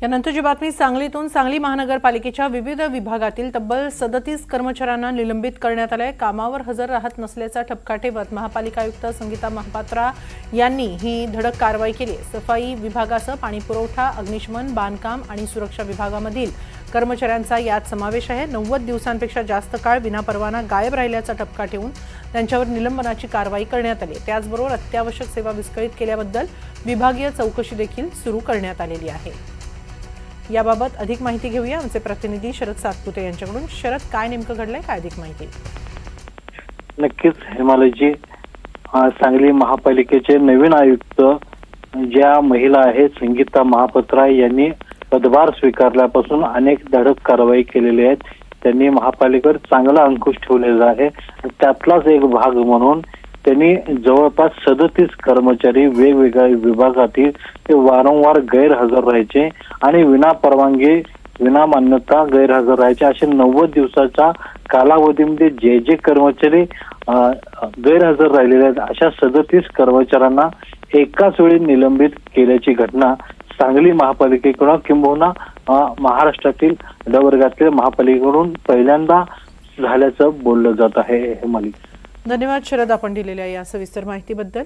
यानंतरची बातमी सांगलीतून. सांगली महानगरपालिकेच्या विविध विभागातील तब्बल 37 कर्मचाऱ्यांना निलंबित करण्यात आले. कामावर हजर राहत नसल्याचा ठपका ठेवत महापालिका आयुक्त संगीता महापात्रा यांनी ही धडक कारवाई केली. सफाई विभागासह पाणीपुरवठा, अग्निशमन, बांधकाम आणि सुरक्षा विभागामधील कर्मचाऱ्यांचा यात समावेश आहे. 90 दिवसांपेक्षा जास्त काळ विनापरवाना गायब राहिल्याचा ठपका ठेवून त्यांच्यावर निलंबनाची कारवाई करण्यात आली. त्याचबरोबर अत्यावश्यक सेवा विस्कळीत केल्याबद्दल विभागीय चौकशी देखील सुरू करण्यात आलेली आहे. याबाबत अधिक माहिती घेऊया आमचे प्रतिनिधी शरद सातपुते यांच्याकडून. शरद, काय नेमकं घडलंय, काय अधिक माहिती? नक्कीच हेमालयजी, सांगली महापालिकेचे नवीन आयुक्त ज्या महिला आहेत संगीता महापात्रा यांनी पदभार स्वीकारल्यापासून अनेक धडक कारवाई केलेली आहेत. त्यांनी महापालिकेवर चांगला अंकुश ठेवलेला आहे. त्यातलाच एक भाग म्हणून त्यांनी जवळपास 37 कर्मचारी वेगवेगळ्या विभागातील ते वारंवार गैरहजर राहायचे आणि विना परवानगी, विना मान्यता गैरहजर राहायचे. असे 90 दिवसाच्या कालावधीमध्ये जे कर्मचारी गैरहजर राहिलेले आहेत अशा 37 कर्मचाऱ्यांना एकाच वेळी निलंबित केल्याची घटना सांगली महापालिकेकडून किंबहुना महाराष्ट्रातील ड वर्गातील महापालिकेकडून पहिल्यांदा झाल्याचं बोललं जात आहे. हेमाली, धन्यवाद शरद, आपण दिलेल्या या सविस्तर माहितीबद्दल.